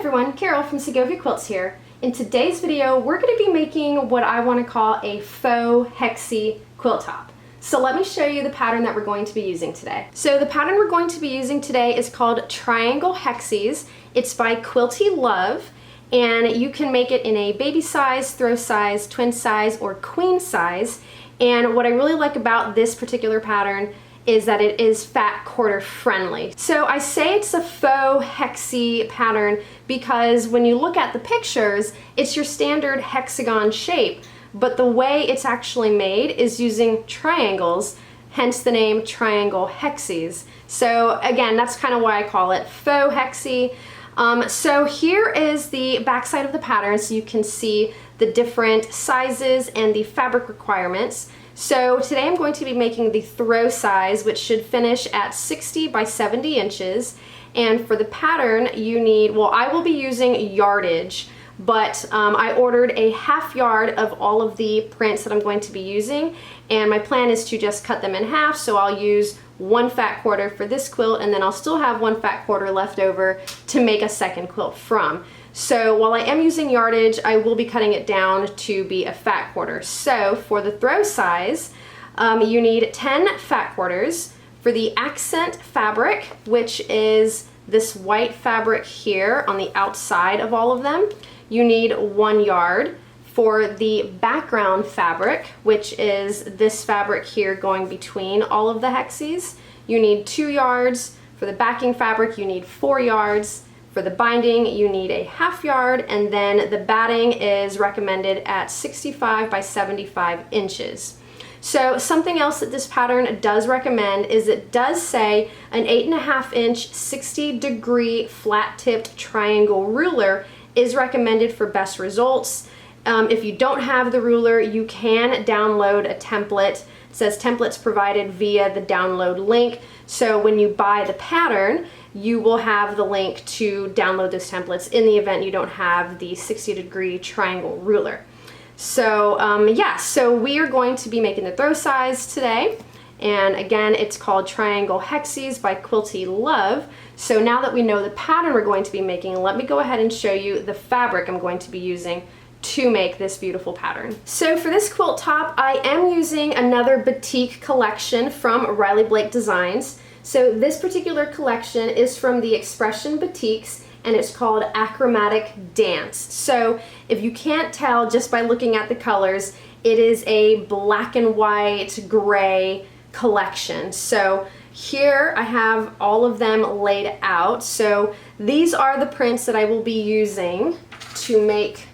everyone, Carol from Segovia Quilts here. In today's video, we're going to be making what I want to call a faux hexie quilt top. So let me show you the pattern that we're going to be using today. So the pattern we're going to be using today is called Triangle Hexies. It's by Quilty Love, and you can make it in a baby size, throw size, twin size, or queen size. And what I really like about this particular pattern is that it is fat quarter friendly. So I say it's a faux hexie pattern because when you look at the pictures, it's your standard hexagon shape, but the way it's actually made is using triangles, hence the name Triangle Hexies. So again, that's kind of why I call it faux hexie. So here is the back side of the pattern so you can see the different sizes and the fabric requirements. So today I'm going to be making the throw size, which should finish at 60 by 70 inches. And for the pattern, you need, well, I will be using yardage, but I ordered a half yard of all of the prints that I'm going to be using. And my plan is to just cut them in half. So I'll use one fat quarter for this quilt, and then I'll still have one fat quarter left over to make a second quilt from. So while I am using yardage, I will be cutting it down to be a fat quarter. So for the throw size, you need 10 fat quarters. For the accent fabric, which is this white fabric here on the outside of all of them, you need 1 yard. For the background fabric, which is this fabric here going between all of the hexies, you need 2 yards. For the backing fabric, you need 4 yards. For the binding, you need a half yard, and then the batting is recommended at 65 by 75 inches. So something else that this pattern does recommend is it does say an 8.5 inch 60-degree flat-tipped triangle ruler is recommended for best results. If you don't have the ruler, you can download a template. It says templates provided via the download link. So when you buy the pattern, you will have the link to download those templates in the event you don't have the 60-degree triangle ruler. So yeah, so we are going to be making the throw size today. And again, it's called Triangle Hexies by Quilty Love. So now that we know the pattern we're going to be making, let me go ahead and show you the fabric I'm going to be using to make this beautiful pattern. So for this quilt top, I am using another batik collection from Riley Blake Designs. So this particular collection is from the Expression Batiks, and it's called Achromatic Dance. So if you can't tell just by looking at the colors, it is a black and white gray collection. So here I have all of them laid out. So these are the prints that I will be using to make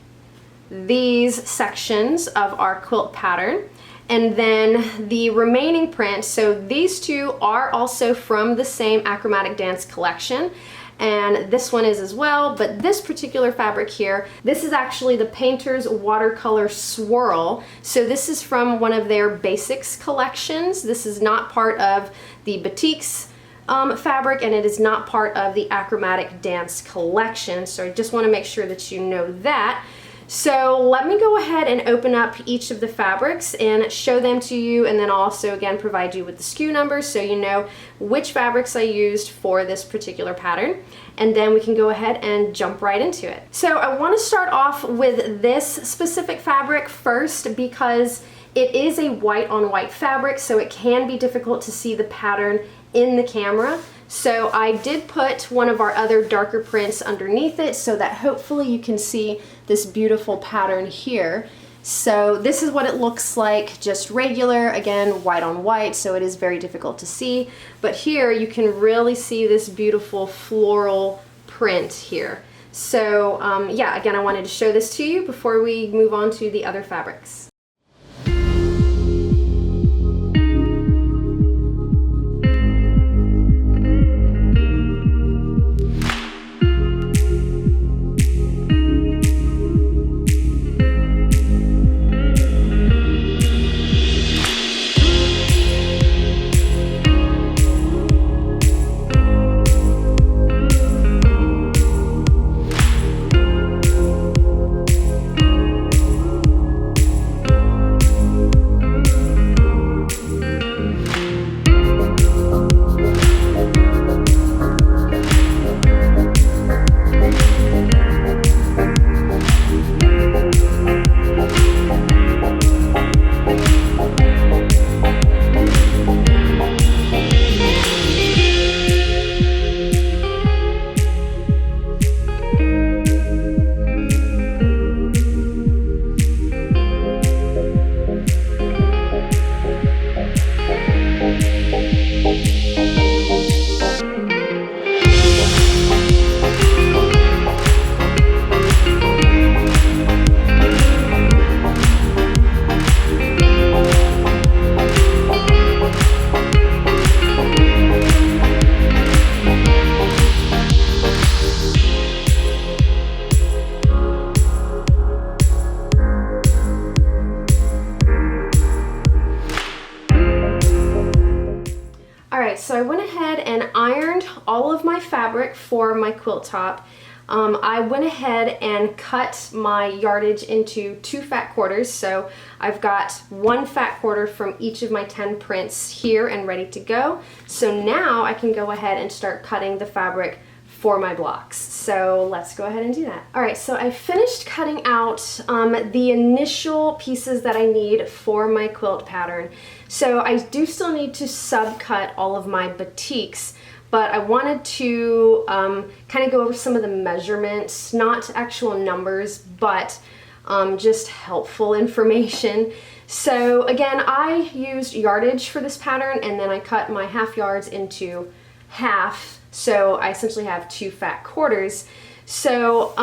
these sections of our quilt pattern. And then the remaining prints, so these two are also from the same Achromatic Dance collection, and this one is as well, but this particular fabric here, this is actually the Painter's Watercolor Swirl. So this is from one of their basics collections. This is not part of the Batiks fabric, and it is not part of the Achromatic Dance collection. So I just want to make sure that you know that. So let me go ahead and open up each of the fabrics and show them to you, and then also again provide you with the SKU numbers so you know which fabrics I used for this particular pattern, and then we can go ahead and jump right into it. So I want to start off with this specific fabric first because it is a white on white fabric, so it can be difficult to see the pattern in the camera. So I did put one of our other darker prints underneath it so that hopefully you can see this beautiful pattern here. So this is what it looks like, just regular, again, white on white, so it is very difficult to see. But here you can really see this beautiful floral print here. So yeah, again, I wanted to show this to you before we move on to the other fabrics. ahead and ironed all of my fabric for my quilt top. I went ahead and cut my yardage into 2 fat quarters, so I've got 1 fat quarter from each of my 10 prints here and ready to go. So now I can go ahead and start cutting the fabric for my blocks. So let's go ahead and do that. All right, so I finished cutting out the initial pieces that I need for my quilt pattern. So I do still need to subcut all of my batiks, but I wanted to kind of go over some of the measurements, not actual numbers, but just helpful information. So again, I used yardage for this pattern, and then I cut my half yards into half. So I essentially have 2 fat quarters. So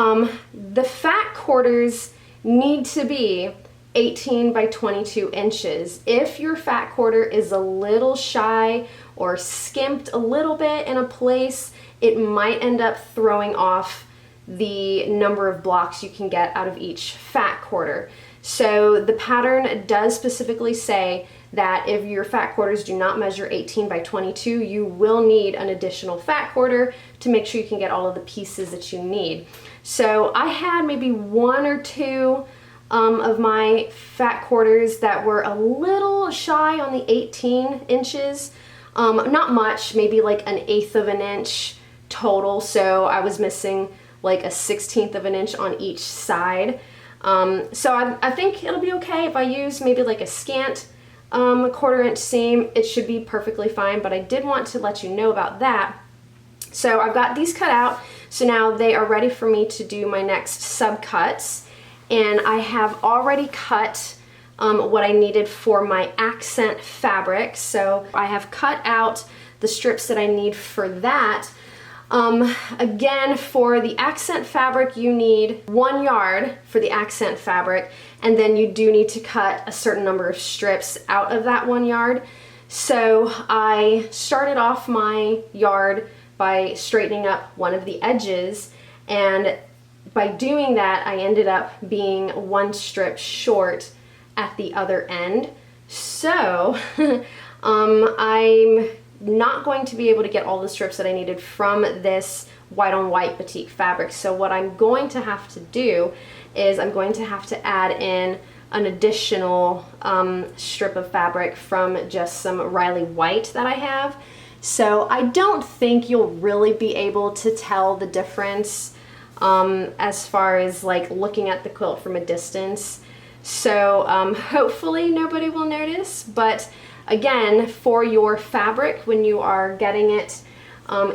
the fat quarters need to be 18 by 22 inches. If your fat quarter is a little shy or skimped a little bit in a place, it might end up throwing off the number of blocks you can get out of each fat quarter. So the pattern does specifically say that if your fat quarters do not measure 18 by 22, you will need an additional fat quarter to make sure you can get all of the pieces that you need. So I had maybe 1 or 2 of my fat quarters that were a little shy on the 18 inches. Not much, maybe like 1/8 of an inch total. So I was missing like a 1/16 of an inch on each side. So I think it'll be okay if I use maybe like a scant 1/4 inch seam. It should be perfectly fine, but I did want to let you know about that. So I've got these cut out, so now they are ready for me to do my next subcuts, and I have already cut what I needed for my accent fabric. So I have cut out the strips that I need for that. Again, for the accent fabric, you need 1 yard for the accent fabric, and then you do need to cut a certain number of strips out of that 1 yard. So I started off my yard by straightening up one of the edges, and by doing that, I ended up being 1 strip short at the other end. So I'm not going to be able to get all the strips that I needed from this white on white batik fabric. So what I'm going to have to do is I'm going to have to add in an additional strip of fabric from just some Riley white that I have. So I don't think you'll really be able to tell the difference as far as like looking at the quilt from a distance. So hopefully nobody will notice, but again, for your fabric, when you are getting it,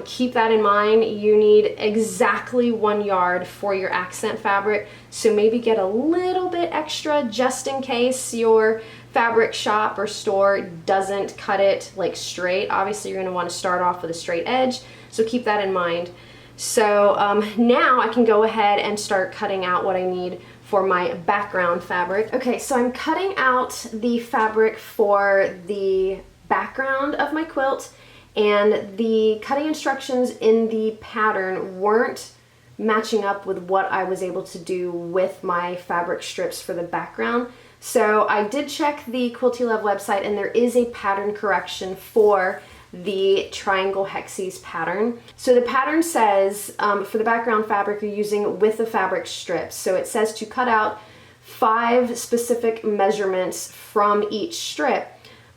keep that in mind. You need exactly 1 yard for your accent fabric, so maybe get a little bit extra just in case your fabric shop or store doesn't cut it like straight. Obviously, you're going to want to start off with a straight edge, so keep that in mind. So now I can go ahead and start cutting out what I need for my background fabric. Okay, so I'm cutting out the fabric for the background of my quilt, and the cutting instructions in the pattern weren't matching up with what I was able to do with my fabric strips for the background. So I did check the Quilty Love website, and there is a pattern correction for the Triangle Hexie's pattern. So the pattern says for the background fabric you're using with the fabric strips. So it says to cut out 5 specific measurements from each strip,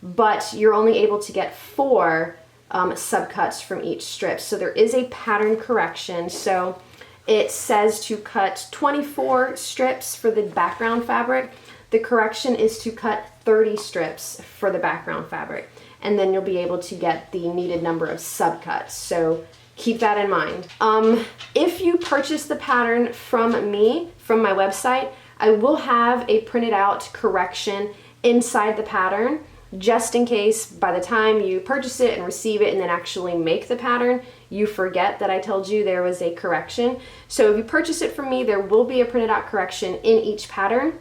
but you're only able to get 4 subcuts from each strip. So there is a pattern correction. So it says to cut 24 strips for the background fabric. The correction is to cut 30 strips for the background fabric, and then you'll be able to get the needed number of subcuts. So keep that in mind. If you purchase the pattern from me, from my website, I will have a printed out correction inside the pattern, just in case by the time you purchase it and receive it and then actually make the pattern, you forget that I told you there was a correction. So if you purchase it from me, there will be a printed out correction in each pattern.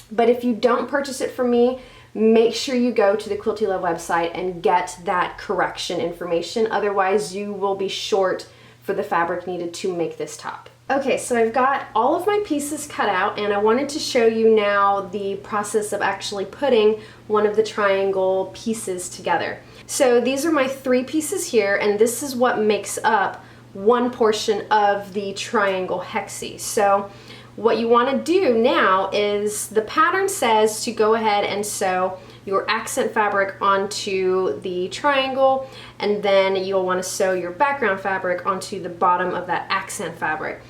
But if you don't purchase it from me, make sure you go to the Quilty Love website and get that correction information. Otherwise, you will be short for the fabric needed to make this top. Okay, so I've got all of my pieces cut out, and I wanted to show you now the process of actually putting one of the triangle pieces together. So these are my 3 pieces here, and this is what makes up one portion of the Triangle Hexie. So what you want to do now is, the pattern says to go ahead and sew your accent fabric onto the triangle, and then you'll want to sew your background fabric onto the bottom of that accent fabric.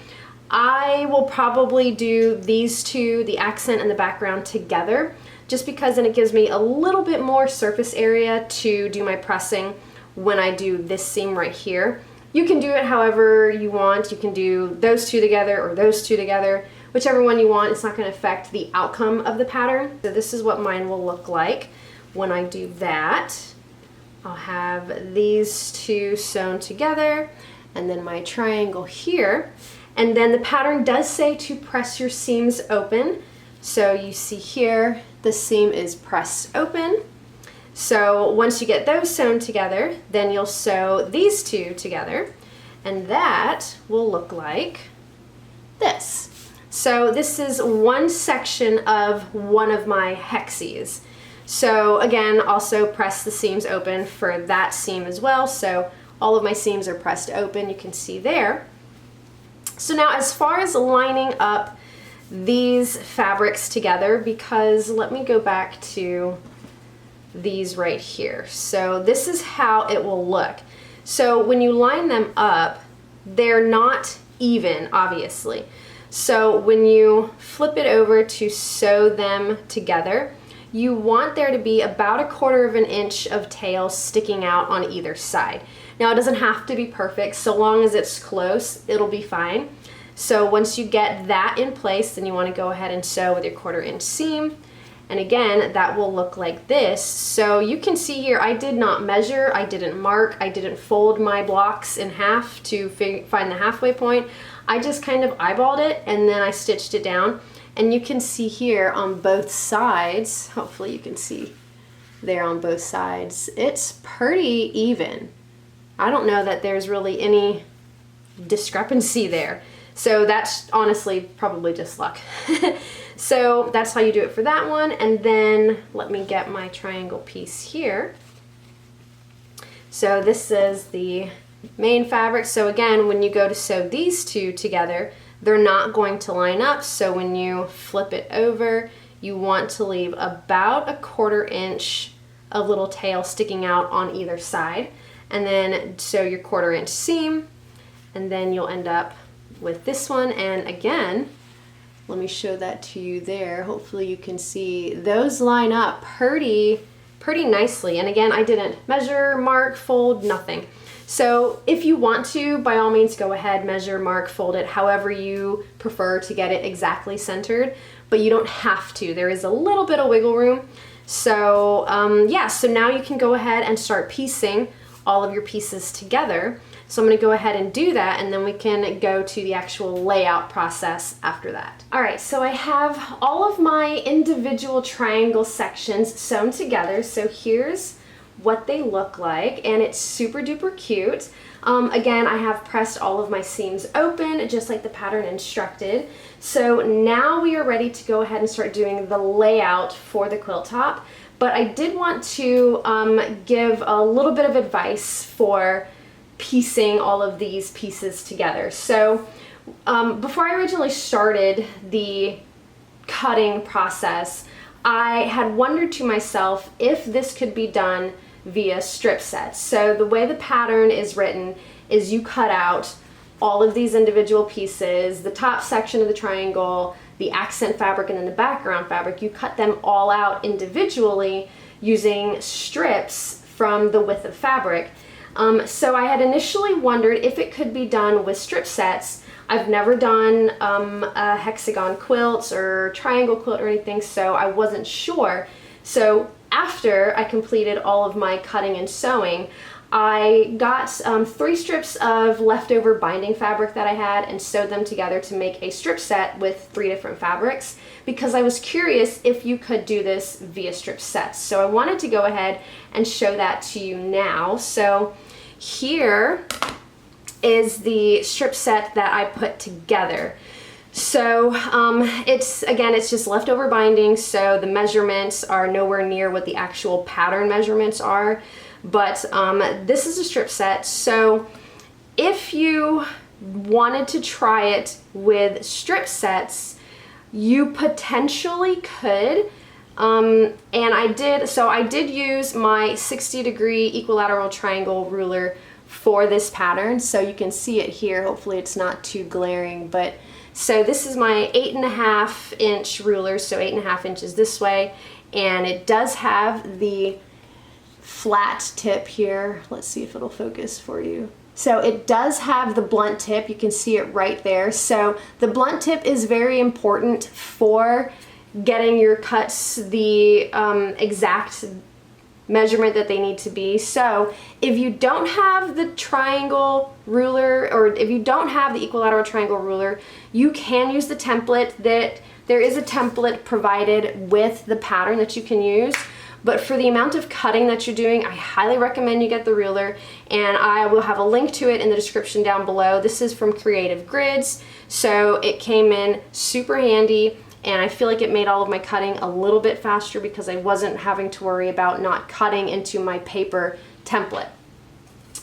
I will probably do these two, the accent and the background, together, just because then it gives me a little bit more surface area to do my pressing when I do this seam right here. You can do it however you want. You can do those two together or those two together, whichever one you want. It's not going to affect the outcome of the pattern. So this is what mine will look like when I do that. I'll have these two sewn together and then my triangle here. And then the pattern does say to press your seams open. So you see here, the seam is pressed open. So once you get those sewn together, then you'll sew these two together, and that will look like this. So this is one section of one of my hexies. So again, also press the seams open for that seam as well. So all of my seams are pressed open, you can see there. So now as far as lining up these fabrics together, because let me go back to these right here. So this is how it will look. So when you line them up, they're not even, obviously. So when you flip it over to sew them together, you want there to be about 1/4 inch of tail sticking out on either side. Now it doesn't have to be perfect, so long as it's close, it'll be fine. So once you get that in place, then you want to go ahead and sew with your 1/4 inch seam. And again, that will look like this. So you can see here, I did not measure, I didn't mark, I didn't fold my blocks in half to find the halfway point. I just kind of eyeballed it and then I stitched it down. And you can see here on both sides, hopefully you can see there on both sides, it's pretty even. I don't know that there's really any discrepancy there. So that's honestly probably just luck. So that's how you do it for that one. And then let me get my triangle piece here. So this is the main fabric. So again, when you go to sew these two together, they're not going to line up. So when you flip it over, you want to leave about 1/4 inch of little tail sticking out on either side. And then sew your 1/4 inch seam, and then you'll end up with this one. And again, let me show that to you there. Hopefully you can see those line up pretty nicely. And again, I didn't measure, mark, fold, nothing. So if you want to, by all means, go ahead, measure, mark, fold it however you prefer to get it exactly centered, but you don't have to. There is a little bit of wiggle room. So yeah, so now you can go ahead and start piecing all of your pieces together. So I'm going to go ahead and do that, and then we can go to the actual layout process after that. All right, so I have all of my individual triangle sections sewn together. So here's what they look like, and it's super duper cute. Again, I have pressed all of my seams open, just like the pattern instructed. So now we are ready to go ahead and start doing the layout for the quilt top. But I did want to give a little bit of advice for piecing all of these pieces together. So before I originally started the cutting process, I had wondered to myself if this could be done via strip sets. So the way the pattern is written is you cut out all of these individual pieces, the top section of the triangle, the accent fabric, and then the background fabric. You cut them all out individually using strips from the width of fabric. So I had initially wondered if it could be done with strip sets. I've never done a hexagon quilt or triangle quilt or anything, so I wasn't sure. So after I completed all of my cutting and sewing, I got 3 strips of leftover binding fabric that I had and sewed them together to make a strip set with 3 different fabrics, because I was curious if you could do this via strip sets. So I wanted to go ahead and show that to you now. So here is the strip set that I put together. So it's just leftover binding, so the measurements are nowhere near what the actual pattern measurements are. but this is a strip set. So if you wanted to try it with strip sets, you potentially could. And I did use my 60-degree equilateral triangle ruler for this pattern, so you can see it here. Hopefully it's not too glaring, but so this is my 8.5 inch ruler, so 8.5 inches this way, and it does have the flat tip here. Let's see if it'll focus for you. So it does have the blunt tip. You can see it right there. So the blunt tip is very important for getting your cuts the exact measurement that they need to be. So if you don't have the triangle ruler, or if you don't have the equilateral triangle ruler, you can use the template. That there is a template provided with the pattern that you can use. But for the amount of cutting that you're doing, I highly recommend you get the ruler, and I will have a link to it in the description down below. This is from Creative Grids, so it came in super handy, and I feel like it made all of my cutting a little bit faster because I wasn't having to worry about not cutting into my paper template.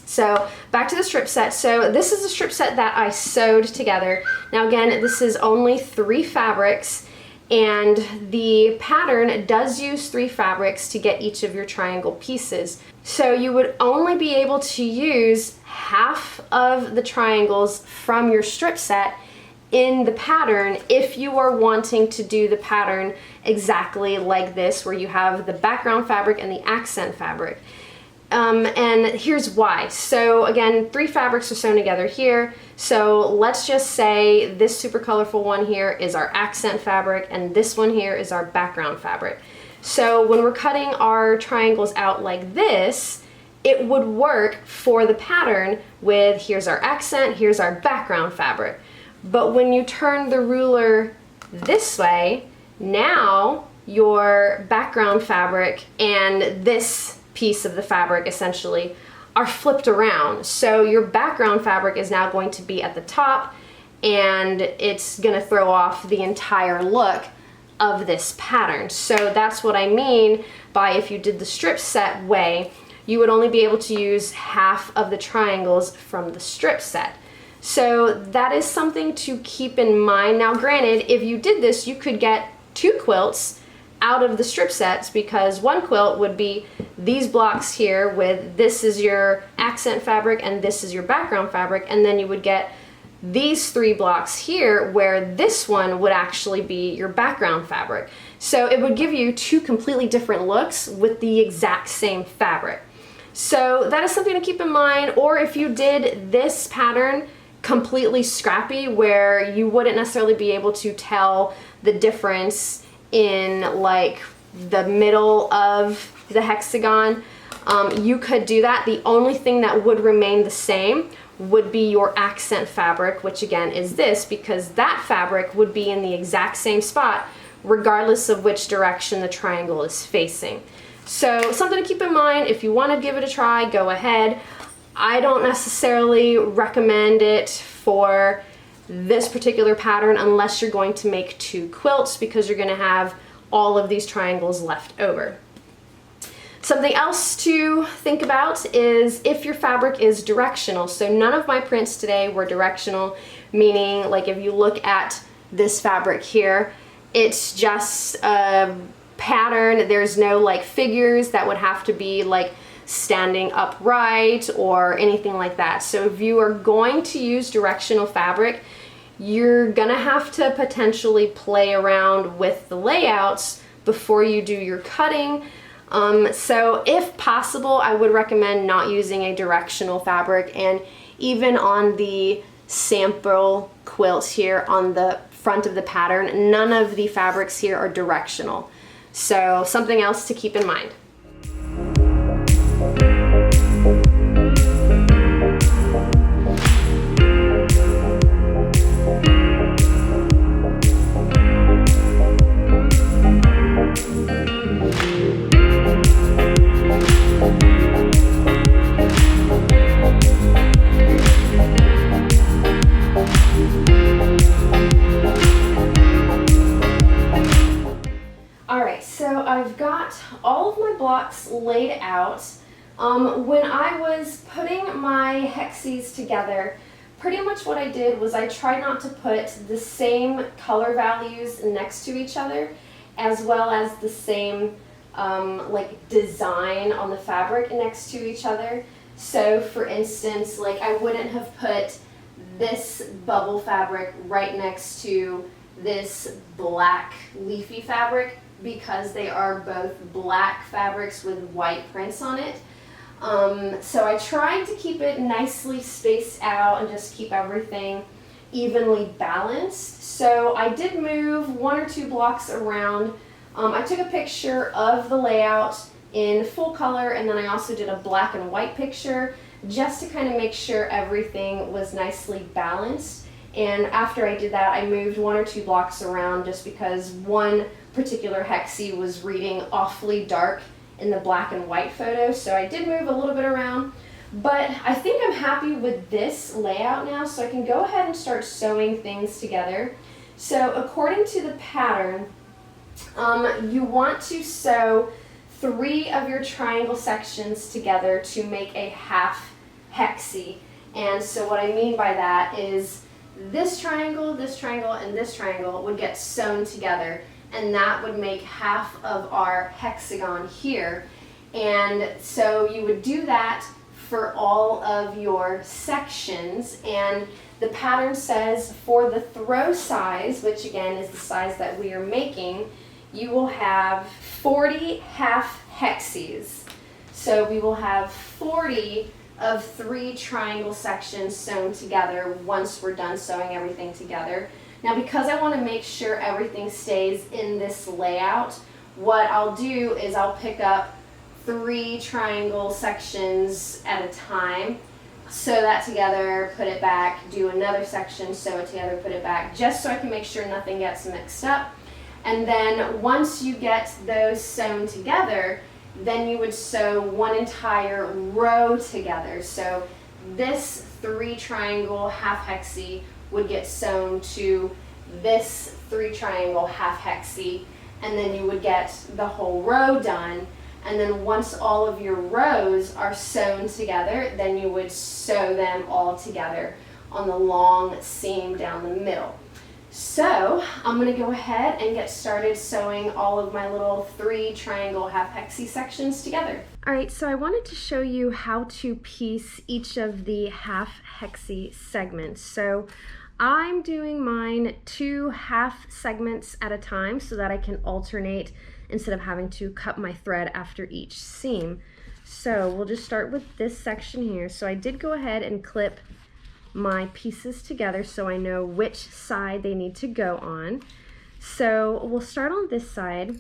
So back to the strip set. So this is a strip set that I sewed together. Now again, this is only 3 fabrics, and the pattern does use 3 fabrics to get each of your triangle pieces. So you would only be able to use half of the triangles from your strip set in the pattern if you are wanting to do the pattern exactly like this, where you have the background fabric and the accent fabric. And here's why. So again, 3 fabrics are sewn together here. So let's just say this super colorful one here is our accent fabric, and this one here is our background fabric. So when we're cutting our triangles out like this, it would work for the pattern with here's our accent, here's our background fabric. But when you turn the ruler this way, now your background fabric and this piece of the fabric essentially are flipped around. So your background fabric is now going to be at the top, and it's going to throw off the entire look of this pattern. So that's what I mean by, if you did the strip set way, you would only be able to use half of the triangles from the strip set. So that is something to keep in mind. Now granted, if you did this, you could get 2 quilts out of the strip sets, because one quilt would be these blocks here with this is your accent fabric and this is your background fabric, and then you would get these 3 blocks here where this one would actually be your background fabric. So it would give you 2 completely different looks with the exact same fabric. So that is something to keep in mind. Or if you did this pattern completely scrappy, where you wouldn't necessarily be able to tell the difference in like the middle of the hexagon, you could do that. The only thing that would remain the same would be your accent fabric, which again is this, because that fabric would be in the exact same spot regardless of which direction the triangle is facing. So something to keep in mind. If you want to give it a try, go ahead. I don't necessarily recommend it for this particular pattern unless you're going to make 2 quilts, because you're going to have all of these triangles left over. Something else to think about is if your fabric is directional. So none of my prints today were directional, meaning like if you look at this fabric here, it's just a pattern. There's no like figures that would have to be like standing upright or anything like that. So if you are going to use directional fabric, you're gonna have to potentially play around with the layouts before you do your cutting. So if possible, I would recommend not using a directional fabric. And even on the sample quilt here on the front of the pattern, none of the fabrics here are directional. So something else to keep in mind. Alright, so I've got all of my blocks laid out. When I was putting my hexies together, pretty much what I did was I tried not to put the same color values next to each other, as well as the same like design on the fabric next to each other. So for instance, like I wouldn't have put this bubble fabric right next to this black leafy fabric, because they are both black fabrics with white prints on it. So I tried to keep it nicely spaced out and just keep everything evenly balanced. So I did move 1 or 2 blocks around. I took a picture of the layout in full color, and then I also did a black and white picture just to kind of make sure everything was nicely balanced. And after I did that, I moved 1 or 2 blocks around just because one particular hexie was reading awfully dark in the black and white photo. So I did move a little bit around, but I think I'm happy with this layout now, so I can go ahead and start sewing things together. So according to the pattern, you want to sew 3 of your triangle sections together to make a half hexie. And so what I mean by that is this triangle, and this triangle would get sewn together, and that would make half of our hexagon here. And so you would do that for all of your sections, and the pattern says for the throw size, which again is the size that we are making, you will have 40 half hexies. So we will have 40 of 3 triangle sections sewn together once we're done sewing everything together. Now, because I want to make sure everything stays in this layout, what I'll do is I'll pick up 3 triangle sections at a time, sew that together, put it back, do another section, sew it together, put it back, just so I can make sure nothing gets mixed up. And then once you get those sewn together, then you would sew one entire row together. So this 3 triangle half hexie would get sewn to this 3 triangle half hexie, and then you would get the whole row done. And then once all of your rows are sewn together, then you would sew them all together on the long seam down the middle. So I'm going to go ahead and get started sewing all of my little 3 triangle half hexie sections together. Alright, so I wanted to show you how to piece each of the half hexie segments. So I'm doing mine 2 half segments at a time so that I can alternate instead of having to cut my thread after each seam. So we'll just start with this section here. So I did go ahead and clip my pieces together so I know which side they need to go on. So we'll start on this side.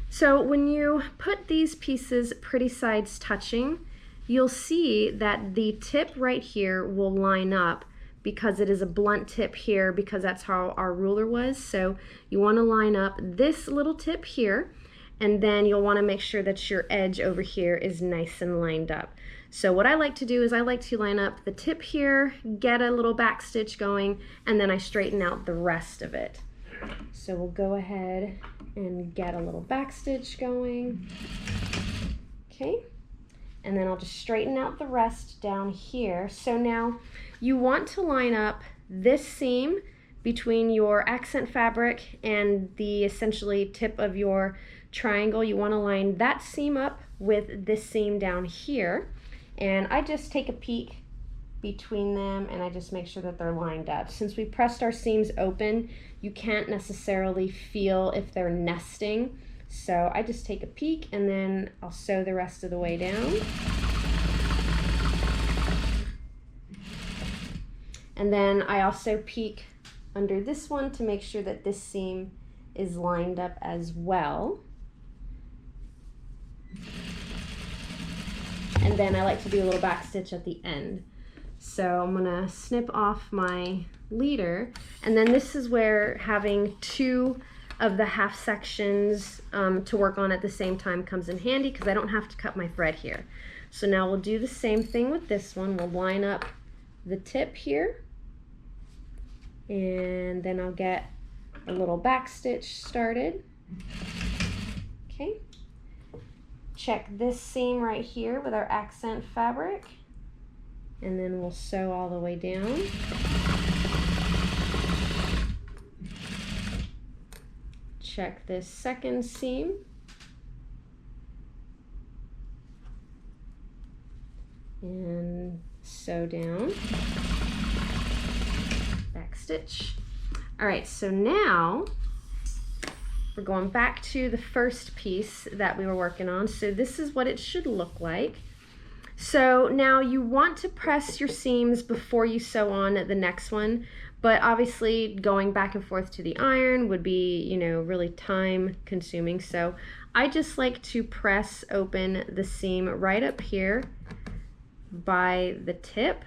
So when you put these pieces pretty sides touching, you'll see that the tip right here will line up because it is a blunt tip here, because that's how our ruler was. So you want to line up this little tip here, and then you'll want to make sure that your edge over here is nice and lined up. So what I like to do is I like to line up the tip here, get a little back stitch going, and then I straighten out the rest of it. So we'll go ahead and get a little back stitch going. Okay, and then I'll just straighten out the rest down here. So now you want to line up this seam between your accent fabric and the essentially tip of your triangle. You want to line that seam up with this seam down here. And I just take a peek between them and I just make sure that they're lined up. Since we pressed our seams open, you can't necessarily feel if they're nesting. So I just take a peek and then I'll sew the rest of the way down. And then I also peek under this one to make sure that this seam is lined up as well. And then I like to do a little back stitch at the end. So I'm gonna snip off my leader, and then this is where having 2 of the half sections to work on at the same time comes in handy, because I don't have to cut my thread here. So now we'll do the same thing with this one. We'll line up the tip here, and then I'll get a little back stitch started. Okay. check this seam right here with our accent fabric, and then we'll sew all the way down. Check this second seam. And sew down. Back stitch. All right, so now we're going back to the first piece that we were working on. So this is what it should look like. So now you want to press your seams before you sew on the next one, but obviously going back and forth to the iron would be, you know, really time consuming. So I just like to press open the seam right up here by the tip,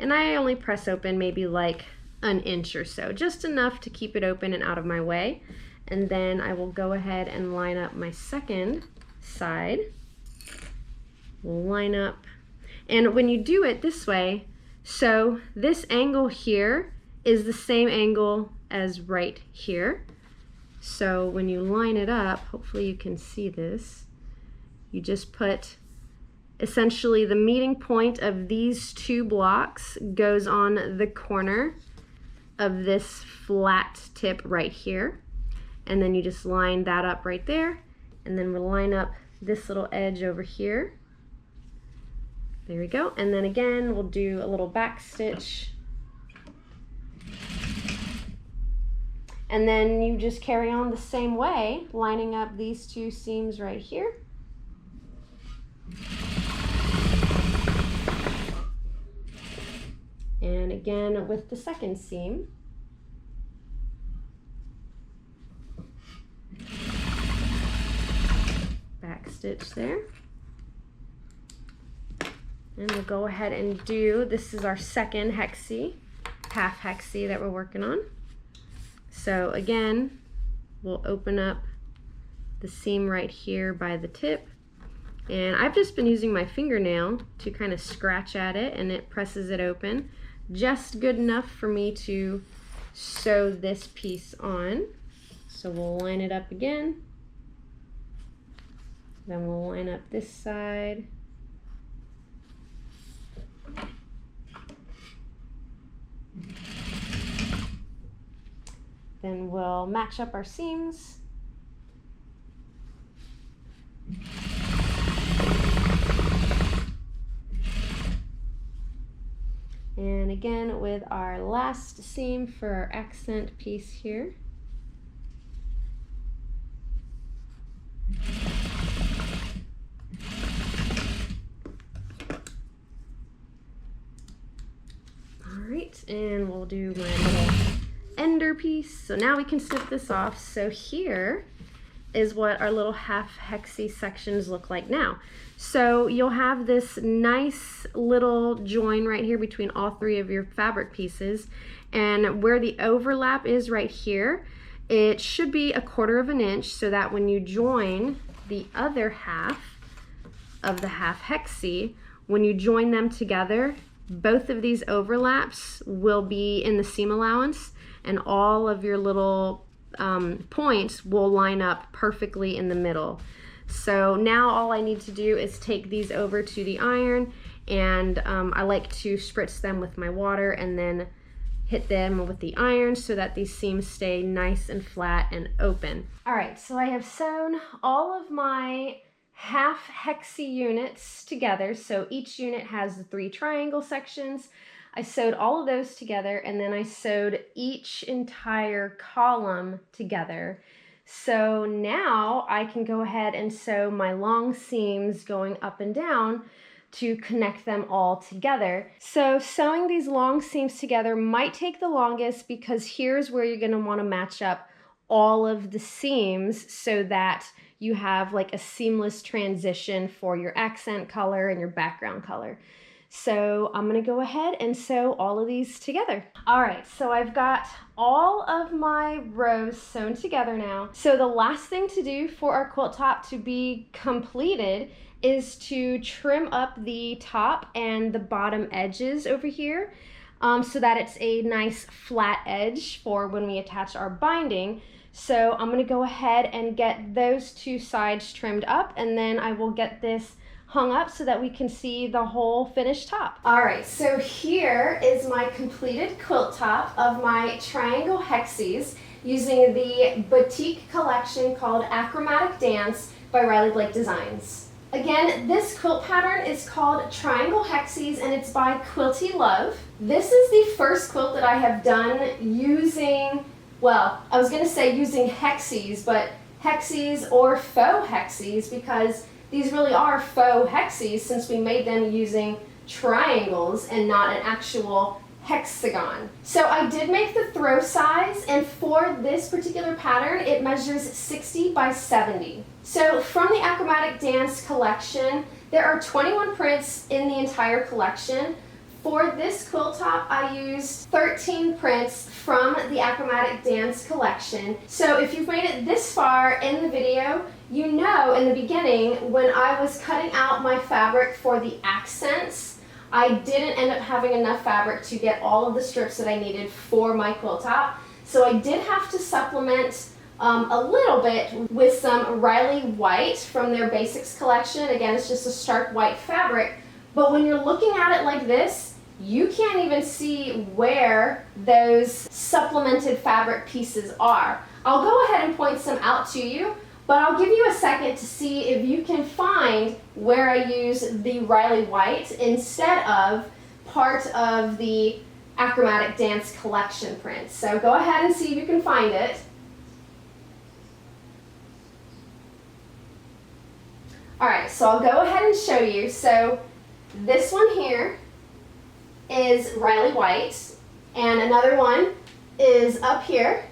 and I only press open maybe like an inch or so, just enough to keep it open and out of my way. And then I will go ahead and line up my second side. We'll line up, and when you do it this way, so this angle here is the same angle as right here. So when you line it up, hopefully you can see this, you just put essentially the meeting point of these two blocks goes on the corner of this flat tip right here, and then you just line that up right there, and then we'll line up this little edge over here. There we go. And then again we'll do a little back stitch, and then you just carry on the same way, lining up these two seams right here. And again with the second seam. Back stitch there. And we'll go ahead and do, this is our second hexie, half hexie that we're working on. So again, we'll open up the seam right here by the tip. And I've just been using my fingernail to kind of scratch at it, and it presses it open. Just good enough for me to sew this piece on. So we'll line it up again. Then we'll line up this side. Then we'll match up our seams. And again with our last seam for our accent piece here. All right, and we'll do my little ender piece. So now we can snip this off. So here is what our little half hexie sections look like now. So you'll have this nice little join right here between all three of your fabric pieces, and where the overlap is right here, it should be 1/4 of an inch, so that when you join the other half of the half hexie, when you join them together, both of these overlaps will be in the seam allowance, and all of your little points will line up perfectly in the middle. So now all I need to do is take these over to the iron, and I like to spritz them with my water and then hit them with the iron so that these seams stay nice and flat and open. All right, so I have sewn all of my half hexie units together. So each unit has the 3 triangle sections. I sewed all of those together, and then I sewed each entire column together. So now I can go ahead and sew my long seams going up and down to connect them all together. So sewing these long seams together might take the longest, because here's where you're going to want to match up all of the seams so that you have like a seamless transition for your accent color and your background color. So I'm gonna go ahead and sew all of these together. All right, so I've got all of my rows sewn together now. So the last thing to do for our quilt top to be completed is to trim up the top and the bottom edges over here. so that it's a nice flat edge for when we attach our binding. So I'm going to go ahead and get those two sides trimmed up, and then I will get this hung up so that we can see the whole finished top. All right, so here is my completed quilt top of my Triangle Hexies using the Batik collection called Achromatic Dance by Riley Blake Designs. Again, this quilt pattern is called Triangle Hexies and it's by Quilty Love. This is the first quilt that I have done using, well, I was going to say using hexies, but hexies or faux hexies, because these really are faux hexies since we made them using triangles and not an actual hexagon. So I did make the throw size, and for this particular pattern it measures 60 by 70. So from the Achromatic Dance collection, there are 21 prints in the entire collection. For this quilt top, I used 13 prints from the Achromatic Dance collection. So if you've made it this far in the video, you know in the beginning when I was cutting out my fabric for the accents, I didn't end up having enough fabric to get all of the strips that I needed for my quilt top. So I did have to supplement a little bit with some Riley White from their Basics collection. Again, it's just a stark white fabric. But when you're looking at it like this, you can't even see where those supplemented fabric pieces are. I'll go ahead and point some out to you, but I'll give you a second to see if you can find where I use the Riley White instead of part of the Achromatic Dance collection print. So go ahead and see if you can find it. Alright, so I'll go ahead and show you. So this one here is Riley White, and another one is up here,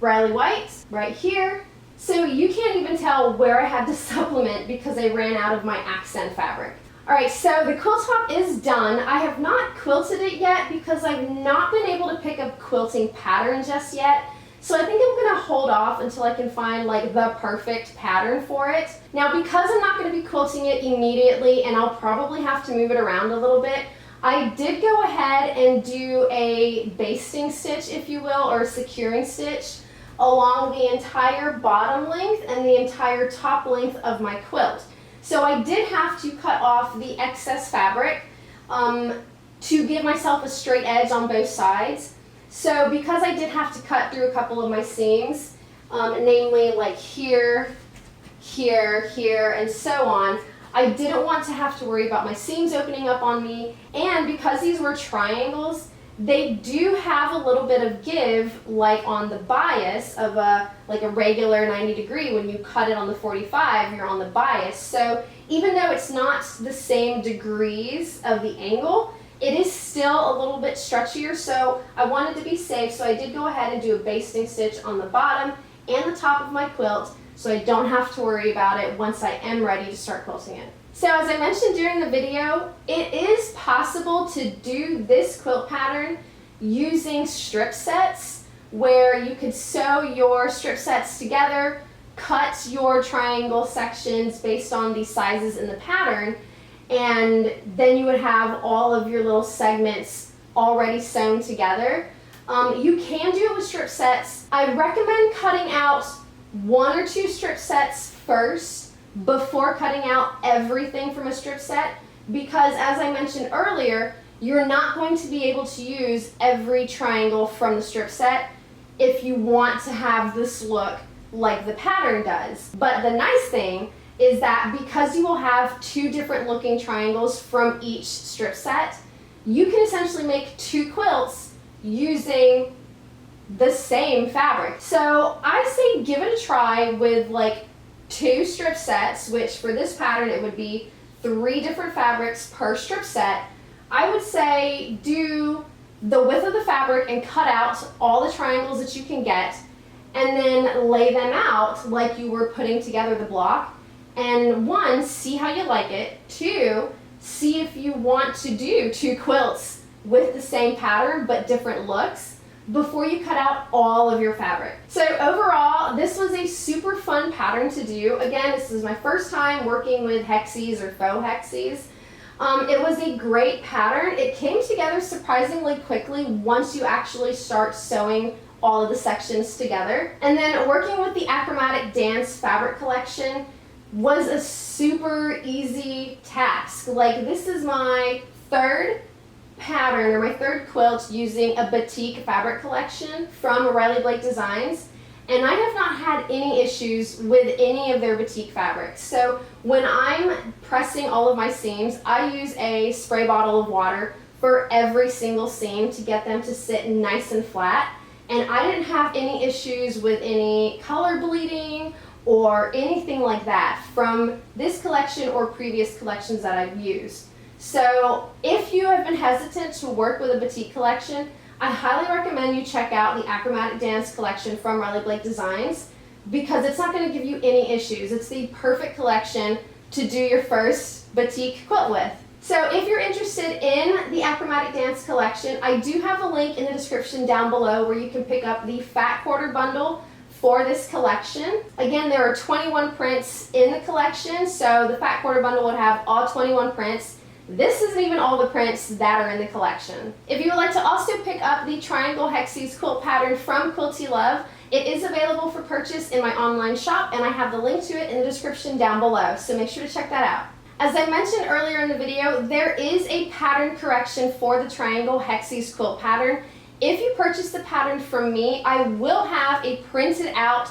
Riley White, right here. So you can't even tell where I had to supplement because I ran out of my accent fabric. Alright, so the quilt top is done. I have not quilted it yet because I've not been able to pick a quilting pattern just yet. So I think I'm going to hold off until I can find like the perfect pattern for it. Now because I'm not going to be quilting it immediately and I'll probably have to move it around a little bit, I did go ahead and do a basting stitch, if you will, or a securing stitch along the entire bottom length and the entire top length of my quilt. So I did have to cut off the excess fabric to give myself a straight edge on both sides. So because I did have to cut through a couple of my seams, namely like here, here, here, and so on, I didn't want to have to worry about my seams opening up on me, and because these were triangles, they do have a little bit of give, like on the bias of a regular 90 degree. When you cut it on the 45, you're on the bias. So even though it's not the same degrees of the angle, it is still a little bit stretchier, so I wanted to be safe, so I did go ahead and do a basting stitch on the bottom and the top of my quilt, so I don't have to worry about it once I am ready to start quilting it. So as I mentioned during the video, it is possible to do this quilt pattern using strip sets, where you could sew your strip sets together, cut your triangle sections based on the sizes in the pattern, and then you would have all of your little segments already sewn together. You can do it with strip sets. I recommend cutting out 1 or 2 strip sets first before cutting out everything from a strip set, because as I mentioned earlier, you're not going to be able to use every triangle from the strip set if you want to have this look like the pattern does. But the nice thing is that because you will have 2 different looking triangles from each strip set, you can essentially make 2 quilts using the same fabric. So I say give it a try with like 2 strip sets, which for this pattern it would be 3 different fabrics per strip set. I would say do the width of the fabric and cut out all the triangles that you can get, and then lay them out like you were putting together the block. And 1, see how you like it. 2, see if you want to do 2 quilts with the same pattern but different looks before you cut out all of your fabric. So overall, this was a super fun pattern to do. Again, this is my first time working with hexies or faux hexies. It was a great pattern. It came together surprisingly quickly once you actually start sewing all of the sections together. And then working with the Achromatic Dance Fabric Collection was a super easy task. Like, this is my third pattern, or my third quilt using a batik fabric collection from Riley Blake Designs, and I have not had any issues with any of their batik fabrics. So when I'm pressing all of my seams, I use a spray bottle of water for every single seam to get them to sit nice and flat, and I didn't have any issues with any color bleeding or anything like that from this collection or previous collections that I've used. So if you have been hesitant to work with a batik collection, I highly recommend you check out the Achromatic Dance collection from Riley Blake Designs, because it's not going to give you any issues. It's the perfect collection to do your first batik quilt with. So if you're interested in the Achromatic Dance collection, I do have a link in the description down below where you can pick up the fat quarter bundle for this collection. Again, there are 21 prints in the collection, so the fat quarter bundle would have all 21 prints. This isn't even all the prints that are in the collection. If you would like to also pick up the Triangle Hexie's quilt pattern from Quilty Love, it is available for purchase in my online shop, and I have the link to it in the description down below, so make sure to check that out. As I mentioned earlier in the video, there is a pattern correction for the Triangle Hexie's quilt pattern. If you purchase the pattern from me, I will have a printed out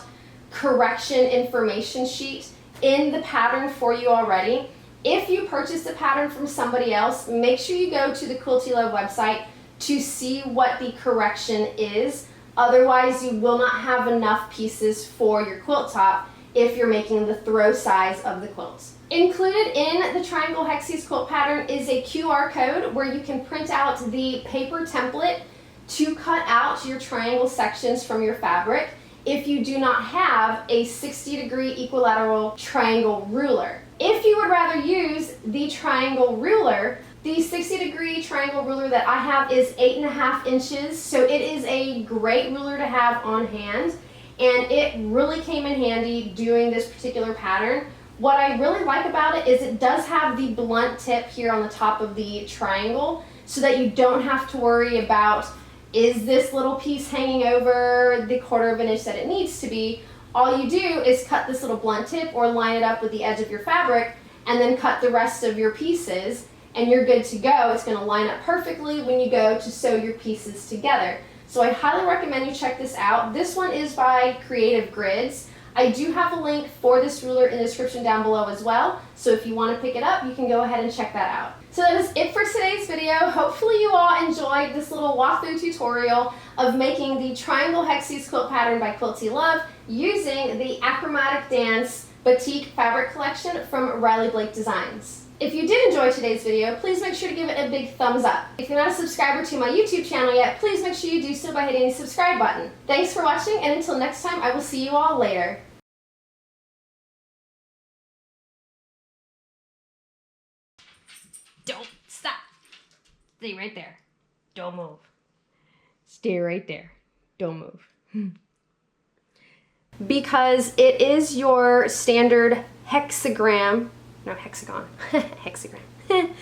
correction information sheet in the pattern for you already. If you purchase the pattern from somebody else, make sure you go to the Quilty Love website to see what the correction is. Otherwise, you will not have enough pieces for your quilt top if you're making the throw size of the quilt. Included in the Triangle Hexie's quilt pattern is a QR code where you can print out the paper template to cut out your triangle sections from your fabric if you do not have a 60-degree equilateral triangle ruler. If you would rather use the triangle ruler, the 60-degree triangle ruler that I have is 8.5 inches, so it is a great ruler to have on hand, and it really came in handy doing this particular pattern. What I really like about it is it does have the blunt tip here on the top of the triangle, so that you don't have to worry about, is this little piece hanging over the 1/4 inch that it needs to be. All you do is cut this little blunt tip or line it up with the edge of your fabric, and then cut the rest of your pieces, and you're good to go. It's going to line up perfectly when you go to sew your pieces together. So I highly recommend you check this out. This one is by Creative Grids. I do have a link for this ruler in the description down below as well, so if you want to pick it up, you can go ahead and check that out. So that is it for today's video. Hopefully you all enjoyed this little walkthrough tutorial of making the Triangle Hexie's quilt pattern by Quilty Love using the Achromatic Dance Batik fabric collection from Riley Blake Designs. If you did enjoy today's video, please make sure to give it a big thumbs up. If you're not a subscriber to my YouTube channel yet, please make sure you do so by hitting the subscribe button. Thanks for watching, and until next time, I will see you all later. Don't stop. Stay right there. Don't move. Stay right there. Don't move. Because it is your standard hexagram, not hexagon, hexagram.